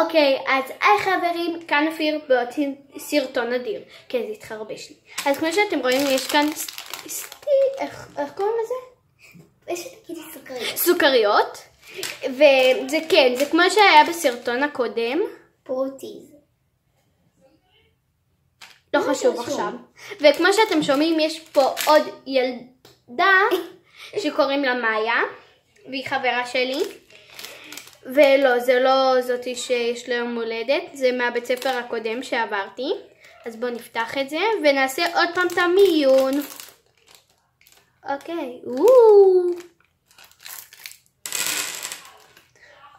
אוקיי, אז היי חברים, כאן אופיר בעוד סרטון אדיר. כן, זה התחרבש לי. אז כמו שאתם רואים, יש כאן איך קוראים לזה? יש תגידי סוכריות. סוכריות. וזה כן, זה כמו שהיה בסרטון הקודם. פרוטיז. לא חשוב עכשיו. וכמו שאתם שומעים, יש פה עוד ילדה שקוראים לה מאיה, והיא חברה שלי. ולא, זה לא זאתי שיש לה יום הולדת, זה מהבית ספר הקודם שעברתי. אז בואו נפתח את זה ונעשה עוד פעם את המיון. אוקיי,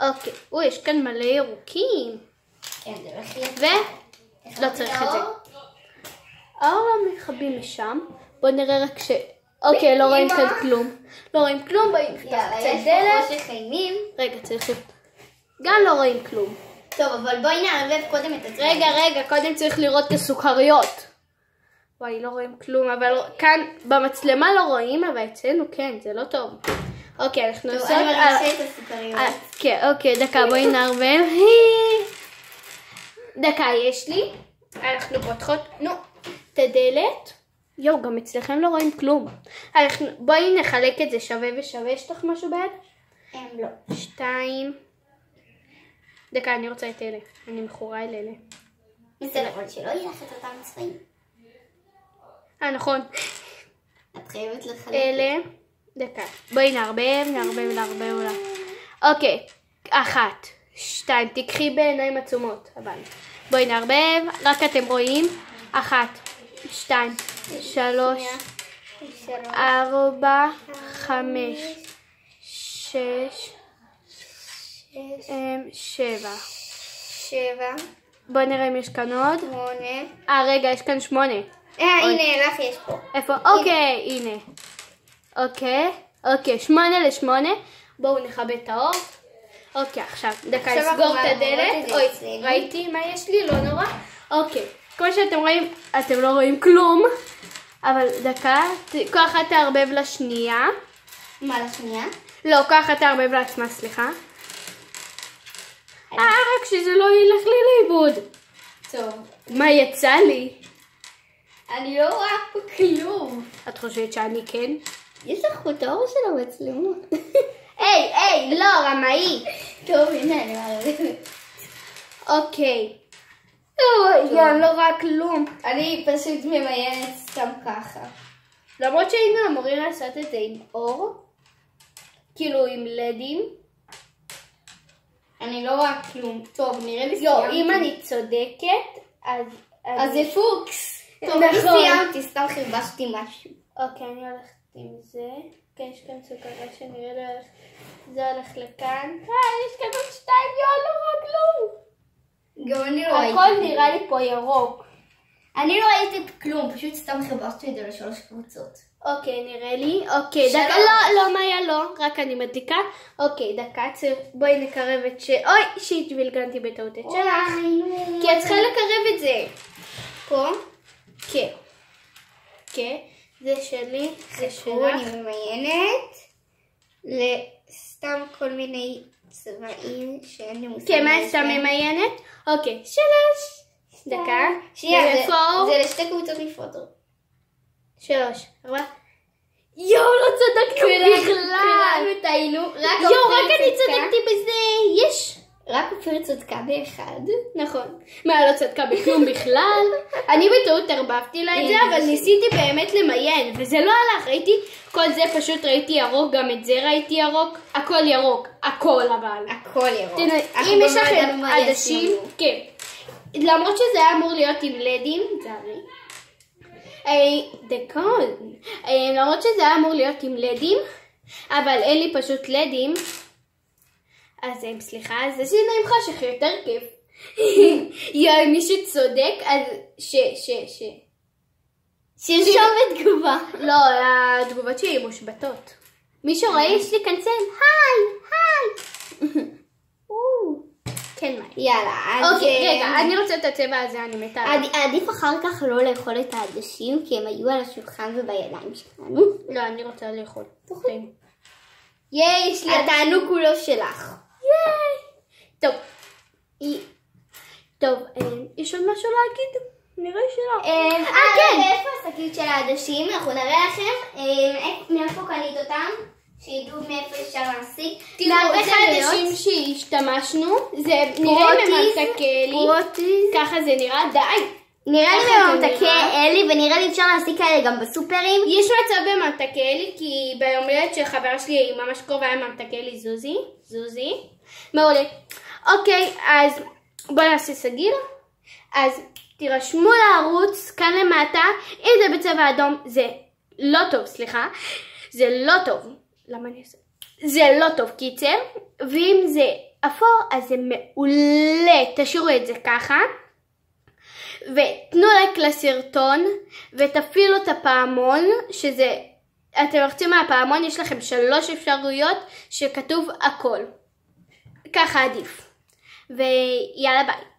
אוקיי, יש כאן מלא ירוקים. כן, זה הולך להיות. ולא צריך את זה. האור לא מכבים משם. בואו נראה רק אוקיי, לא רואים כאן כלום. לא רואים כלום, בואי נפתח קצת דלת. יש פה חיימים. רגע, צריך... גם לא רואים כלום. טוב, אבל בואי נערבב קודם את עצמנו. רגע, קודם צריך לראות את הסוכריות. וואי, לא רואים כלום, אבל כאן במצלמה לא רואים, אבל אצלנו כן, זה לא טוב. אוקיי, אנחנו עושות... אני מרגישה את הסוכריות. כן, אוקיי, דקה, בואי נערבב. דקה, יש לי. אנחנו פותחות, את הדלת. יואו, גם אצלכם לא רואים כלום. בואי נחלק את זה שווה ושווה. יש לך משהו ביד? לא. 2. דקה, אני רוצה את אלה. אני מכורה אל אלה. בסדר, אבל שלא יהיה לך את אותם צבעים. נכון. את חייבת לחלק. אלה. דקה. בואי נערבב. אוקיי. 1, 2. תקחי בעיניים עצומות. אבל. בואי נערבב. רק אתם רואים. 1, 2, 3, 4, 5, 6, 7. בוא נראה אם יש כאן עוד. 8. רגע, יש כאן 8. הנה, לך יש פה. איפה? אוקיי, הנה. אוקיי, 8 ל-8. בואו נכבד את האור. אוקיי, עכשיו, דקה, אסגור את הדלת. אוי, ראיתי מה יש לי? לא נורא. אוקיי, כמו שאתם רואים, אתם לא רואים כלום. אבל דקה, כל אחת תערבב לשנייה. מה לשנייה? לא, כל אחת תערבב לעצמה, סליחה. רק שזה לא ילך לי לאיבוד. טוב. מה יצא לי? אני לא רואה פה כלום. את חושבת שאני כן? יש לך פה את האור של המצלמות. היי, לא, רמאי. טוב, הנה, אני מערבת. אוקיי. אני לא רואה כלום. אני פשוט ממיינת סתם ככה. למרות שהיינו אמורים לעשות את זה עם אור. כאילו עם לדים. אני לא רואה כלום. טוב, נראה לי לא, אם אני צודקת, אז זה פוקס. טוב, אני סיימתי, סתם חרבשתי משהו. אוקיי, אני הולכת עם זה. כן, יש כאן סוכריה שנראה לי זה הולך לכאן. יש כאן עוד 2, לא רואה כלום. גם אני לא ראיתי. הכל נראה לי פה ירוק. אני לא ראיתי כלום, פשוט סתם חרבשתי את זה ל3 קבוצות. אוקיי, נראה לי. אוקיי, דקה, לא, מאיה, לא. רק אני מדליקה. אוקיי, דקה, בואי נקרב את אוי, שהתבלגנתי בטעות את שלך. כי את צריכה לקרב את זה. פה? כן. כן, זה שלי, זה שלך. אני ממיינת לסתם כל מיני צבעים שאין לי מושג. כן, מה סתם ממיינת? אוקיי, 3. דקה. זה לשתי קבוצות נפרדות. 3, 4. יואו, לא צדקנו בכלל. יואו, רק אני צדקתי בזה. יש. רק אופיר צדקה באחד. נכון. מה, לא צדקה בכלום בכלל? אני בטעות הרבבתי לה את זה, אבל ניסיתי באמת למיין, וזה לא הלך. ראיתי, כל זה פשוט ראיתי ירוק, גם את זה ראיתי ירוק. הכל ירוק. הכל אבל. הכל ירוק. אם יש לכם עדשים, כן. למרות שזה היה אמור להיות עם לדים, זרי. למרות שזה היה אמור להיות עם לדים, אבל אין לי פשוט לדים. אז סליחה, אז זה עם חושך יותר כיף. יואי, מי שצודק, אז שירשום בתגובה. לא, התגובות שלי מושבתות. מי שרואה יש לי קנצל, היי. כן, מה? יאללה. אוקיי, רגע, אני רוצה את הצבע הזה, אני מתה. עדיף אחר כך לא לאכול את העדשים, כי הם היו על השולחן ובידיים שלנו. לא, אני רוצה לאכול. יש לי התענוג כולו שלך. טוב, טוב, יש עוד משהו להגיד? נראה שלא. כן. איפה השקית של העדשים? אנחנו נראה לכם מאיפה קנית אותם, שידעו מאיפה אפשר להשיג. תראו, זה עדשים שהשתמשנו, זה נראה מממתקי, ככה זה נראה, די. נראה לי ממתקי אלי, ונראה לי אפשר להשיג כאלה גם בסופרים. יש מצב בממתקי אלי, כי ביום הולדת של חברה שלי היא ממש קרובה עם ממתקי אלי, זוזי. מעולה. אוקיי, אז בואו נעשה סגיל. אז תירשמו לערוץ כאן למטה, אם זה בצבע אדום זה לא טוב, סליחה. זה לא טוב. למה אני עושה? זה לא טוב קיצר. ואם זה אפור אז זה מעולה. תשאירו את זה ככה. ותנו לייק לסרטון ותפעילו את הפעמון, שזה, אתם לוחצים מהפעמון, יש לכם 3 אפשרויות שכתוב הכל. ככה עדיף. ויאללה ביי.